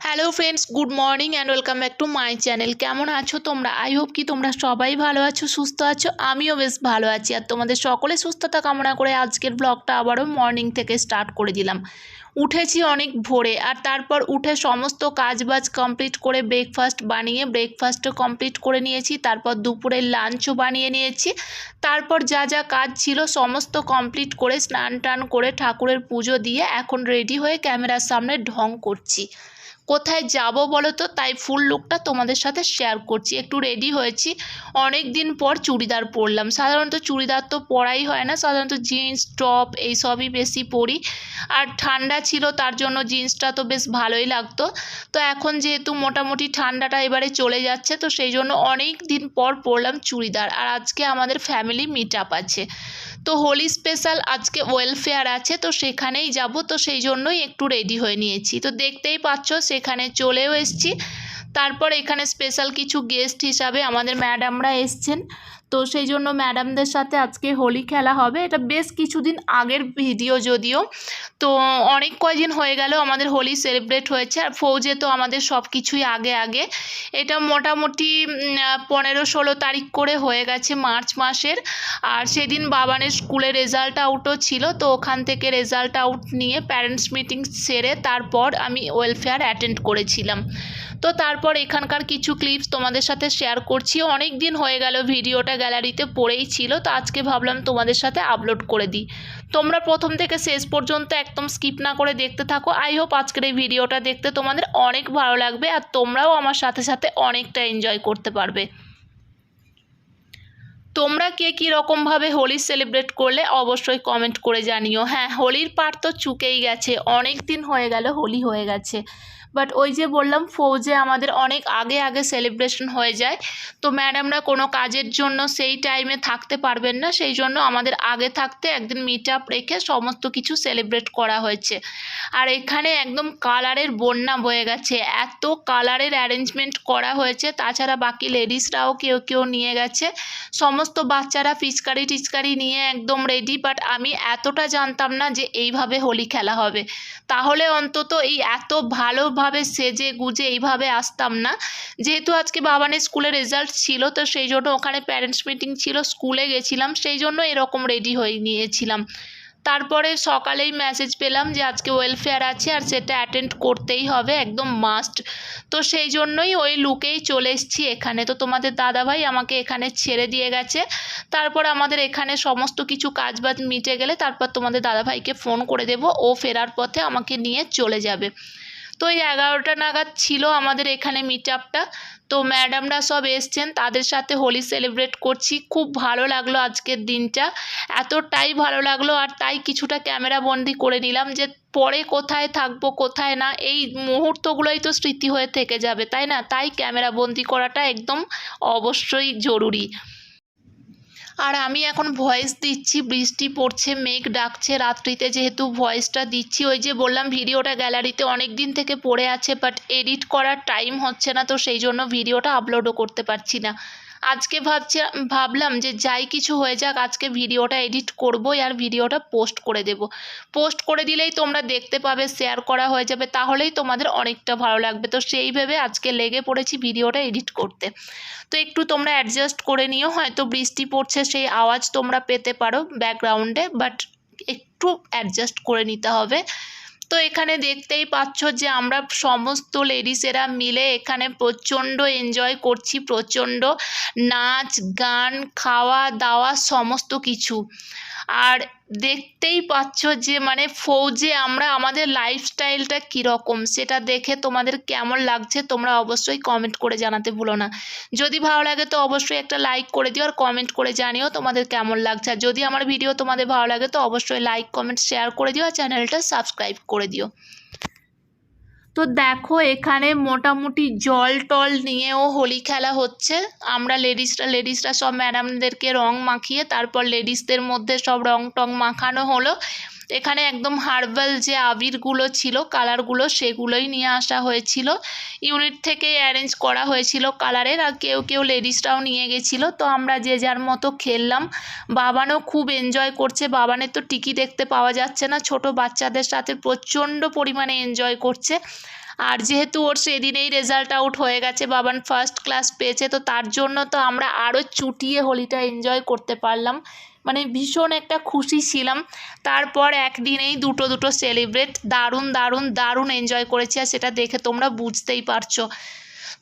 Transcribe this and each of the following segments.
Hello friends, good morning and welcome back to my channel. কেমন আছো তোমরা? I hope কি তোমরা সবাই ভালো আছো, সুস্থ আছো। আমিও বেশ ভালো আছি আর তোমাদের সকলে সুস্থতা কামনা করে আজকের ব্লগটা আবারও মর্নিং থেকে স্টার্ট করে দিলাম। উঠেছি অনেক ভোরে আর তারপর উঠে সমস্ত কাজবাজ কমপ্লিট করে ব্রেকফাস্ট বানিয়ে ব্রেকফাস্টও কমপ্লিট করে নিয়েছি। তারপর দুপুরের লাঞ্চও বানিয়ে নিয়েছি। তারপর যা যা কাজ ছিল সমস্ত কমপ্লিট করে স্নান টান করে ঠাকুরের পুজো দিয়ে এখন রেডি হয়ে ক্যামেরার সামনে ঢং করছি। কোথায় যাব বলো তো, তাই ফুল লুকটা তোমাদের সাথে শেয়ার করছি। একটু রেডি হয়েছি, অনেক দিন পর চুড়িদার পরলাম। সাধারণত চুড়িদার তো পরাই হয় না, সাধারণত জিন্স টপ এইসবই বেশি পরি। আর ঠান্ডা ছিল তার জন্য জিন্সটা তো বেশ ভালোই লাগতো। তো এখন যেহেতু মোটামুটি ঠান্ডাটা এবারে চলে যাচ্ছে, তো সেই জন্য অনেক দিন পর পরলাম চুড়িদার। আর আজকে আমাদের ফ্যামিলি মিট আপ আছে, তো হোলি স্পেশাল আজকে ওয়েলফেয়ার আছে, তো সেখানেই যাব। তো সেই জন্যই একটু রেডি হয়ে নিয়েছি। তো দেখতেই পাচ্ছ সেখানে চলেও এসেছি। তারপর এখানে স্পেশাল কিছু গেস্ট হিসাবে আমাদের ম্যাডামরা এসছেন, তো সেই জন্য ম্যাডামদের সাথে আজকে হোলি খেলা হবে। এটা বেশ কিছুদিন আগের ভিডিও যদিও, তো অনেক কয়দিন হয়ে গেল আমাদের হোলি সেলিব্রেট হয়েছে। আর ফৌজে তো আমাদের সব কিছুই আগে আগে, এটা মোটামুটি 15-16 তারিখ করে হয়ে গেছে মার্চ মাসের। আর সেদিন বাবানের স্কুলে রেজাল্ট আউটও ছিল, তো ওখান থেকে রেজাল্ট আউট নিয়ে প্যারেন্টস মিটিং সেরে তারপর আমি ওয়েলফেয়ার অ্যাটেন্ড করেছিলাম। তো তারপর এখানকার কিছু ক্লিপস তোমাদের সাথে শেয়ার করছি। অনেক দিন হয়ে গেল ভিডিওটা গ্যালারিতে পড়েই ছিল, তো আজকে ভাবলাম তোমাদের সাথে আপলোড করে দিই। তোমরা প্রথম থেকে শেষ পর্যন্ত একদম স্কিপ না করে দেখতে থাকো। আই হোপ আজকের এই ভিডিওটা দেখতে তোমাদের অনেক ভালো লাগবে আর তোমরাও আমার সাথে সাথে অনেকটা এনজয় করতে পারবে। তোমরা কে কী রকমভাবে হোলি সেলিব্রেট করলে অবশ্যই কমেন্ট করে জানিও। হ্যাঁ, হোলির পার্ট তো চুকেই গেছে, অনেক দিন হয়ে গেল হোলি হয়ে গেছে। বাট ওই যে বললাম ফৌজে আমাদের অনেক আগে আগে সেলিব্রেশন হয়ে যায়, তো ম্যাডামরা কোনো কাজের জন্য সেই টাইমে থাকতে পারবেন না, সেই জন্য আমাদের আগে থাকতে একদিন মিট আপ রেখে সমস্ত কিছু সেলিব্রেট করা হয়েছে। আর এখানে একদম কালারের বন্যা বয়ে গেছে, এত কালারের অ্যারেঞ্জমেন্ট করা হয়েছে। তাছাড়া বাকি লেডিসরাও কেউ কেউ নিয়ে গেছে, সমস্ত বাচ্চারা পিচকারি টিচকারি নিয়ে একদম রেডি। বাট আমি এতটা জানতাম না যে এইভাবে হোলি খেলা হবে, তাহলে অন্তত এই এত ভালোভাবে সেজে গুজে এইভাবে আসতাম না। যেহেতু আজকে বাবানের স্কুলে রেজাল্ট ছিল, তো সেই জন্য ওখানে প্যারেন্টস মিটিং ছিল, স্কুলে গেছিলাম, সেই জন্য এরকম রেডি হয়ে নিয়েছিলাম। তারপরে সকালেই মেসেজ পেলাম যে আজকে ওয়েলফেয়ার আছে আর সেটা অ্যাটেন্ড করতেই হবে, একদম মাস্ট। তো সেই জন্যই ওই লুকেই চলে এসেছি এখানে। তো তোমাদের দাদাভাই আমাকে এখানে ছেড়ে দিয়ে গেছে। তারপর আমাদের এখানে সমস্ত কিছু কাজবাজ মিটে গেলে তারপর তোমাদের দাদাভাইকে ফোন করে দেব, ও ফেরার পথে আমাকে নিয়ে চলে যাবে। তো এই 11টা নাগাদ ছিল আমাদের এখানে মিট আপটা। তো ম্যাডামরা সব এসছেন, তাদের সাথে হোলি সেলিব্রেট করছি। খুব ভালো লাগলো আজকের দিনটা, এতটাই ভালো লাগলো। আর তাই কিছুটা ক্যামেরা বন্দি করে নিলাম, যে পরে কোথায় থাকবো কোথায় না, এই মুহূর্তগুলোই তো স্মৃতি হয়ে থেকে যাবে, তাই না? তাই ক্যামেরা বন্দি করাটা একদম অবশ্যই জরুরি। আর আমি এখন ভয়েস দিচ্ছি, বৃষ্টি পড়ছে, মেঘ ডাকছে রাত্রিতে, যেহেতু ভয়েসটা দিচ্ছি। ওই যে বললাম ভিডিওটা গ্যালারিতে অনেক দিন থেকে পড়ে আছে, বাট এডিট করার টাইম হচ্ছে না, তো সেই জন্য ভিডিওটা আপলোডও করতে পারছি না। আজকে ভাবলাম যে যাই কিছু হয়ে যাক, আজকে ভিডিওটা এডিট করবো আর ভিডিওটা পোস্ট করে দেব। পোস্ট করে দিলেই তোমরা দেখতে পাবে, শেয়ার করা হয়ে যাবে, তাহলেই তোমাদের অনেকটা ভালো লাগবে। তো সেই ভেবে আজকে লেগে পড়েছি ভিডিওটা এডিট করতে। তো একটু তোমরা অ্যাডজাস্ট করে নিও, হয়তো বৃষ্টি পড়ছে সেই আওয়াজ তোমরা পেতে পারো ব্যাকগ্রাউন্ডে, বাট একটু অ্যাডজাস্ট করে নিতে হবে। তো এখানে দেখতেই পাচ্ছ যে আমরা সমস্ত লেডিসেরা মিলে এখানে প্রচণ্ড এনজয় করছি, প্রচণ্ড নাচ গান খাওয়া দাওয়া সমস্ত কিছু। আর দেখতেই পাচ্ছ যে মানে ফৌজে আমরা আমাদের লাইফস্টাইলটা কীরকম, সেটা দেখে তোমাদের কেমন লাগছে তোমরা অবশ্যই কমেন্ট করে জানাতে ভুলো না। যদি ভালো লাগে তো অবশ্যই একটা লাইক করে দিও আর কমেন্ট করে জানিও তোমাদের কেমন লাগছে। আর যদি আমার ভিডিও তোমাদের ভালো লাগে তো অবশ্যই লাইক কমেন্ট শেয়ার করে দিও আর চ্যানেলটা সাবস্ক্রাইব করে দিও। তো দেখো এখানে মোটামুটি জল টল নিয়েও হোলি খেলা হচ্ছে। আমরা লেডিসরা সব ম্যাডামদেরকে রং মাখিয়ে তারপর লেডিসদের মধ্যে সব রং টং মাখানো হলো। এখানে একদম হার্বাল যে আবিরগুলো ছিল কালারগুলো, সেগুলোই নিয়ে আসা হয়েছিল, ইউনিট থেকে অ্যারেঞ্জ করা হয়েছিল কালারের। আর কেউ কেউ লেডিসরাও নিয়ে গেছিলো, তো আমরা যে যার মতো খেললাম। বাবানও খুব এনজয় করছে, বাবানের তো টিকি দেখতে পাওয়া যাচ্ছে না, ছোট বাচ্চাদের সাথে প্রচণ্ড পরিমাণে এনজয় করছে। আর যেহেতু ওর সেদিনেই রেজাল্ট আউট হয়ে গেছে, বাবান ফার্স্ট ক্লাস পেয়েছে, তো তার জন্য তো আমরা আরও চুটিয়ে হোলিটা এনজয় করতে পারলাম, মানে ভীষণ একটা খুশি ছিলাম। তারপর একদিনেই দুটো সেলিব্রেট দারুণ দারুণ দারুণ এনজয় করেছি, আর সেটা দেখে তোমরা বুঝতেই পারছো।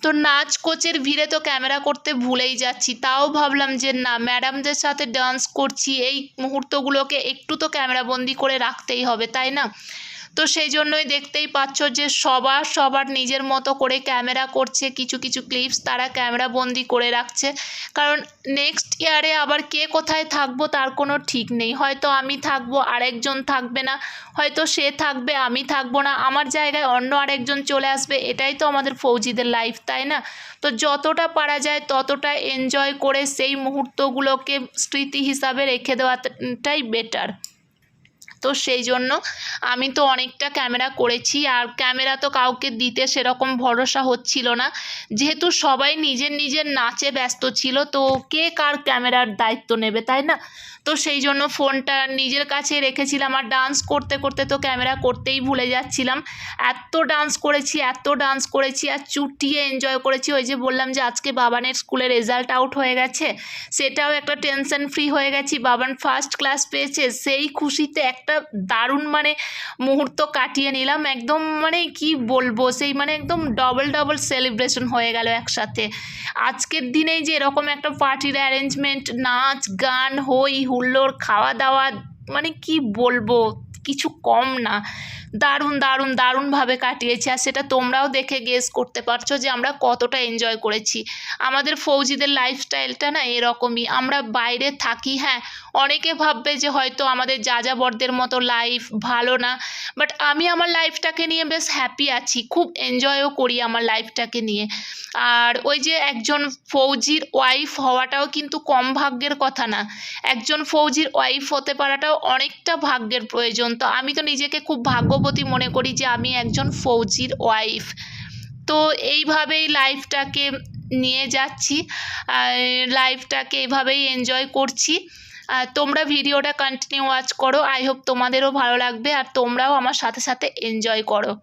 তো নাচ কোচের ভিড়ে তো ক্যামেরা করতে ভুলেই যাচ্ছি, তাও ভাবলাম যে না, ম্যাডামদের সাথে ডান্স করছি, এই মুহূর্তগুলোকে একটু তো ক্যামেরাবন্দি করে রাখতেই হবে, তাই না? তো সেই জন্যই দেখতেই পাচ্ছ যে সবার নিজের মতো করে ক্যামেরা করছে, কিছু কিছু ক্লিপস তারা ক্যামেরা বন্দি করে রাখছে, কারণ নেক্সট ইয়ারে আবার কে কোথায় থাকবো তার কোনো ঠিক নেই। হয়তো আমি থাকবো, আরেকজন থাকবে না, হয়তো সে থাকবে, আমি থাকবো না, আমার জায়গায় অন্য আরেকজন চলে আসবে, এটাই তো আমাদের ফৌজিদের লাইফ, তাই না? তো যতটা পারা যায় ততটা এনজয় করে সেই মুহূর্তগুলোকে স্মৃতি হিসাবে রেখে দেওয়াটাই বেটার। তো সেই জন্য আমি তো অনেকটা ক্যামেরা করেছি, আর ক্যামেরা তো কাউকে দিতে সেরকম ভরসা হচ্ছিল না, যেহেতু সবাই নিজের নাচে ব্যস্ত ছিল, তো কে কার ক্যামেরার দায়িত্ব নেবে, তাই না? তো সেই জন্য ফোনটা নিজের কাছে রেখেছিলাম, আর ডান্স করতে করতে তো ক্যামেরা করতেই ভুলে যাচ্ছিলাম। এত ডান্স করেছি আর চুটিয়ে এনজয় করেছি। ওই যে বললাম যে আজকে বাবানের স্কুলে রেজাল্ট আউট হয়ে গেছে, সেটাও একটা টেনশন ফ্রি হয়ে গেছি, বাবান ফার্স্ট ক্লাস পেয়েছে, সেই খুশিতে একটা দারুণ মানে মুহূর্ত কাটিয়ে নিলাম, একদম মানে কি বলবো, সেই মানে একদম ডবল সেলিব্রেশন হয়ে গেল একসাথে। আজকের দিনেই যে এরকম একটা পার্টির অ্যারেঞ্জমেন্ট, নাচ গান, হই হুল্লোড়, খাওয়া দাওয়া, মানে কি বলবো, কিছু কম না। দারুণভাবে কাটিয়েছি, আর সেটা তোমরাও দেখে গেস করতে পারছো যে আমরা কতটা এনজয় করেছি। আমাদের ফৌজিদের লাইফস্টাইলটা না এরকমই, আমরা বাইরে থাকি, হ্যাঁ অনেকে ভাববে যে হয়তো আমাদের যাযাবরদের মতো লাইফ ভালো না, বাট আমি আমার লাইফটাকে নিয়ে বেশ হ্যাপি আছি, খুব এনজয়ও করি আমার লাইফটাকে নিয়ে। আর ওই যে একজন ফৌজির ওয়াইফ হওয়াটাও কিন্তু কম ভাগ্যের কথা না, একজন ফৌজির ওয়াইফ হতে পারাটাও অনেকটা ভাগ্যের প্রয়োজন। তো আমি তো নিজেকে খুব ভাগ্যবতী মনে করি যে আমি একজন ফৌজির ওয়াইফ। তো এইভাবেই লাইফটাকে নিয়ে যাচ্ছি, লাইফটাকে এইভাবেই এনজয় করছি। তোমরা ভিডিওটা কন্টিনিউ ওয়াচ করো, আই হোপ তোমাদেরও ভালো লাগবে, আর তোমরাও আমার সাথে সাথে এনজয় করো।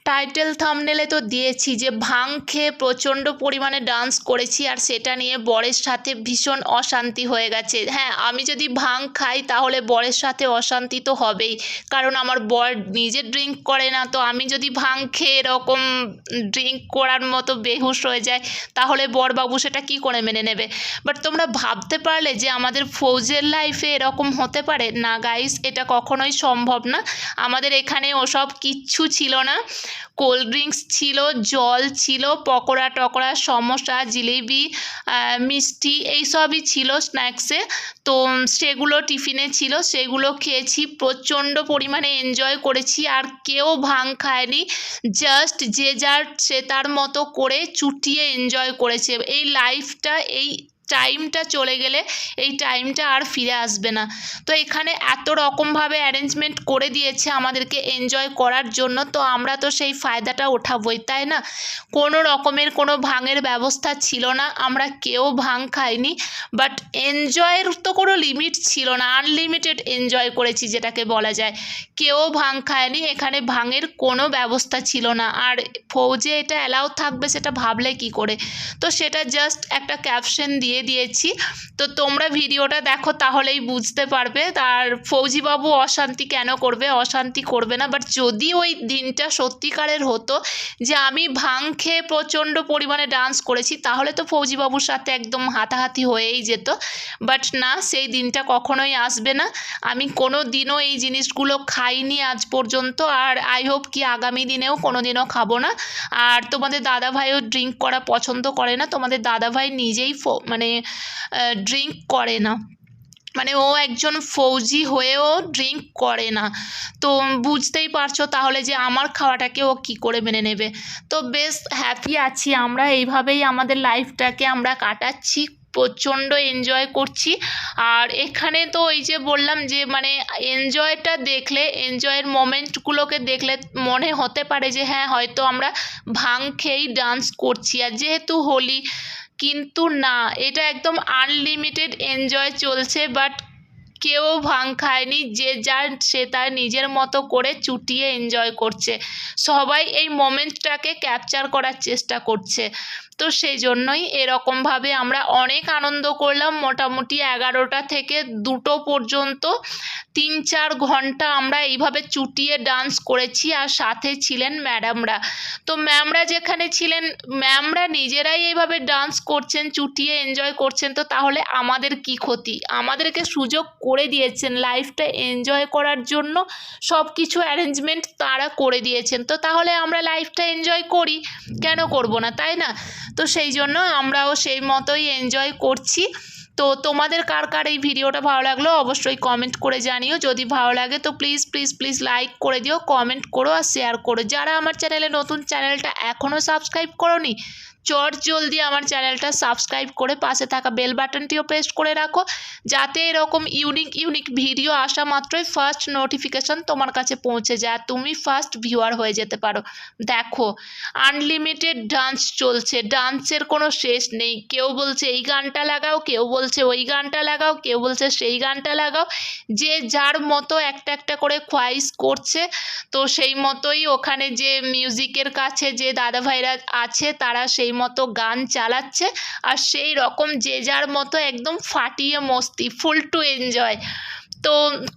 টাইটেল থাম্বনেলে তো দিয়েছি যে ভাং খেয়ে প্রচণ্ড পরিমাণে ডান্স করেছি, আর সেটা নিয়ে বরের সাথে ভীষণ অশান্তি হয়ে গেছে। হ্যাঁ, আমি যদি ভাং খাই তাহলে বরের সাথে অশান্তি তো হবেই, কারণ আমার বর নিজে ড্রিঙ্ক করে না, তো আমি যদি ভাং খেয়ে এরকম ড্রিঙ্ক করার মতো বেহুশ হয়ে যায় তাহলে বরবাবু সেটা কী করে মেনে নেবে। বাট তোমরা ভাবতে পারলে যে আমাদের ফৌজের লাইফে এরকম হতে পারে? না গাইস, এটা কখনোই সম্ভব না। আমাদের এখানে ওসব কিচ্ছু ছিল না, কোল্ড ড্রিঙ্কস ছিল, জল ছিল, পকোড়া টকোড়া, সমোসা, জিলিপি, মিষ্টি, এইসবই ছিল স্ন্যাক্সে। তো সেগুলো টিফিনে ছিল, সেগুলো খেয়েছি, প্রচণ্ড পরিমাণে এনজয় করেছি, আর কেউ ভাং খায়নি, জাস্ট যে যার সে তার মতো করে চুটিয়ে এনজয় করেছে। এই লাইফটা, এই টাইমটা চলে গেলে এই টাইমটা আর ফিরে আসবে না। তো এখানে এত রকমভাবে অ্যারেঞ্জমেন্ট করে দিয়েছে আমাদেরকে এনজয় করার জন্য, তো আমরা তো সেই ফায়দাটা ওঠাবই, তাই না? কোনো রকমের কোনো ভাঙের ব্যবস্থা ছিল না, আমরা কেউ ভাং খাইনি, বাট এনজয়ের তো কোনো লিমিট ছিল না, আনলিমিটেড এনজয় করেছি যেটাকে বলা যায়। কেউ ভাং খায়নি, এখানে ভাঙের কোনো ব্যবস্থা ছিল না, আর ফৌজে এটা অ্যালাউ থাকবে সেটা ভাবলে কি করে। তো সেটা জাস্ট একটা ক্যাপশন দিয়েছি, তো তোমরা ভিডিওটা দেখো তাহলেই বুঝতে পারবে। আর ফৌজিবাবু অশান্তি কেন করবে? অশান্তি করবে না, বাট যদি ওই দিনটা সত্যিকারের হতো যে আমি ভাং খেয়ে প্রচণ্ড পরিমাণে ডান্স করেছি, তাহলে তো ফৌজিবাবুর সাথে একদম হাতাহাতি হয়েই যেত, বাট না, সেই দিনটা কখনোই আসবে না। আমি কোনো দিনও এই জিনিসগুলো খাইনি আজ পর্যন্ত, আর আই হোপ কি আগামী দিনেও কোনো দিনও খাবো না। আর তোমাদের দাদাভাইও ড্রিঙ্ক করা পছন্দ করে না, তোমাদের দাদাভাই নিজেই মানে ড্রিঙ্ক করে না, মানে ও একজন ফৌজি হয়েও ড্রিঙ্ক করে না। তো বুঝতেই পারছো তাহলে যে আমার খাওয়াটাকে ও কী করে মেনে নেবে। তো বেশ হ্যাপি আছি আমরা, এইভাবেই আমাদের লাইফটাকে আমরা কাটাচ্ছি, প্রচণ্ড এনজয় করছি। আর এখানে তো ওই যে বললাম যে মানে এনজয়টা দেখলে, এনজয়ের মোমেন্টগুলোকে দেখলে মনে হতে পারে যে হ্যাঁ হয়তো আমরা ভাং খেয়েই ডান্স করছি, আর যেহেতু হোলি, কিন্তু না, এটা একদম আনলিমিটেড এনজয় চলছে। বাট কেউ ভাং খায়নি, যে যার সে তার নিজের মতো করে চুটিয়ে এনজয় করছে, সবাই এই মোমেন্টটাকে ক্যাপচার করার চেষ্টা করছে। তো সেই জন্যই এরকমভাবে আমরা অনেক আনন্দ করলাম। মোটামুটি 11টা থেকে 2টো পর্যন্ত 3-4 ঘন্টা আমরা এইভাবে চুটিয়ে ডান্স করেছি, আর সাথে ছিলেন ম্যাডামরা। তো ম্যামরা যেখানে ছিলেন, ম্যামরা নিজেরাই এইভাবে ডান্স করছেন, চুটিয়ে এনজয় করছেন, তো তাহলে আমাদের কি ক্ষতি? আমাদেরকে সুযোগ করে দিয়েছেন লাইফটা এনজয় করার জন্য, সব কিছু অ্যারেঞ্জমেন্ট তারা করে দিয়েছেন, তো তাহলে আমরা লাইফটা এনজয় করি, কেন করব না, তাই না? তো সেই জন্য আমরাও সেই মতোই এনজয় করছি। তো তোমাদের কার কার এই ভিডিওটা ভালো লাগলো অবশ্যই কমেন্ট করে জানিও। যদি ভালো লাগে তো প্লিজ প্লিজ প্লিজ লাইক করে দিও, কমেন্ট করো আর শেয়ার করো। যারা আমার চ্যানেলে নতুন, চ্যানেলটা এখনও সাবস্ক্রাইব করোনি, চট জলদি আমার চ্যানেলটা সাবস্ক্রাইব করে পাশে থাকা বেল বাটনটিও প্রেস করে রাখো, যাতে এরকম ইউনিক ভিডিও আসা মাত্রই ফার্স্ট নোটিফিকেশন তোমার কাছে পৌঁছে যায়, তুমি ফার্স্ট ভিউয়ার হয়ে যেতে পারো। দেখো, আনলিমিটেড ডান্স চলছে, ডান্সের কোনো শেষ নেই। কেউ বলছে এই গানটা লাগাও, কেউ বলছে ওই গানটা লাগাও, কেউ বলছে সেই গানটা লাগাও, যে যার মতো একটা একটা করে খোয়াইশ করছে। তো সেই মতোই ওখানে যে মিউজিকের কাছে যে দাদাভাইরা আছে তারা সেই মতো গান চালাচ্ছে, আর সেই রকম যে যার মতো একদম ফাটিয়ে মস্তি, ফুল টু এনজয়। তো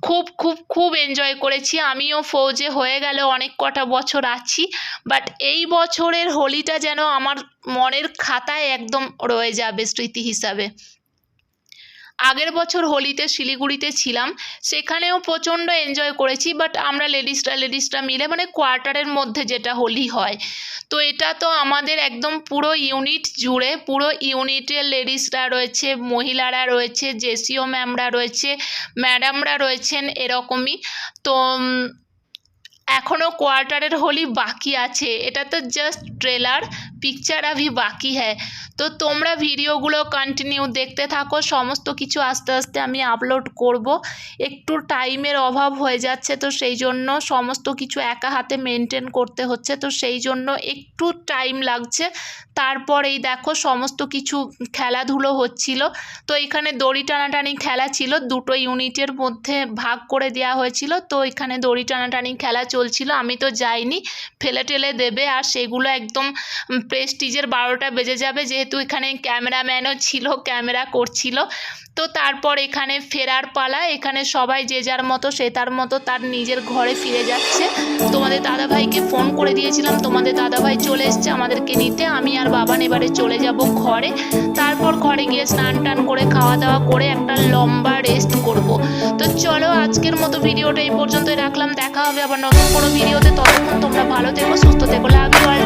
খুব খুব খুব এনজয় করেছি। আমিও ফৌজে হয়ে গেল অনেক কটা বছর আছি, বাট এই বছরের হোলিটা যেন আমার মনের খাতায় একদম রয়ে যাবে স্মৃতি হিসাবে। আগের বছর হোলিতে শিলিগুড়িতে ছিলাম, সেখানেও প্রচণ্ড এনজয় করেছি, বাট আমরা লেডিসরা মিলে, মানে কোয়ার্টারের মধ্যে যেটা হোলি হয়, তো এটা তো আমাদের একদম পুরো ইউনিট জুড়ে, পুরো ইউনিটের লেডিসরা রয়েছে, মহিলারা রয়েছে, জেসিও ম্যামরা রয়েছে, ম্যাডামরা রয়েছেন, এরকমই। তো এখনও কোয়ার্টারের হোলি বাকি আছে, এটা তো জাস্ট ট্রেলার, পিকচার আভি বাকি হ্যায়। তো তোমরা ভিডিওগুলো কন্টিনিউ দেখতে থাকো, সমস্ত কিছু আস্তে আস্তে আমি আপলোড করব। একটু টাইমের অভাব হয়ে যাচ্ছে, তো সেই জন্য সমস্ত কিছু একা হাতে মেনটেন করতে হচ্ছে, তো সেই জন্য একটু টাইম লাগছে। তারপর এই দেখো সমস্ত কিছু খেলাধুলো হচ্ছিল। তো এখানে দড়ি টানাটানি খেলা ছিল, 2টো ইউনিটের মধ্যে ভাগ করে দেওয়া হয়েছিল, তো এখানে দড়ি টানাটানি খেলা চলছিল। আমি তো যাইনি, ফেলে টেলে দেবে, আর সেগুলো একদম প্রেস্টিজের 12টা বেজে যাবে, যেহেতু এখানে ক্যামেরাম্যানও ছিল, ক্যামেরা করছিল। তো তারপর এখানে ফেরার পালা, এখানে সবাই যে যার মতো সে তার মতো তার নিজের ঘরে ফিরে যাচ্ছে। তোমাদের দাদাভাইকে ফোন করে দিয়েছিলাম, তোমাদের দাদাভাই চলে এসছে আমাদেরকে নিতে। আমি আর বাবান এবারে চলে যাব ঘরে, তারপর ঘরে গিয়ে স্নান টান করে খাওয়া দাওয়া করে একটা লম্বা রেস্ট করব। তো চলো আজকের মতো ভিডিওটা এই পর্যন্তই রাখলাম, দেখা হবে আবার নতুন কোনো ভিডিওতে। ততক্ষণ তোমরা ভালো থেকো, সুস্থ থেকো, লাভ ইউ অল।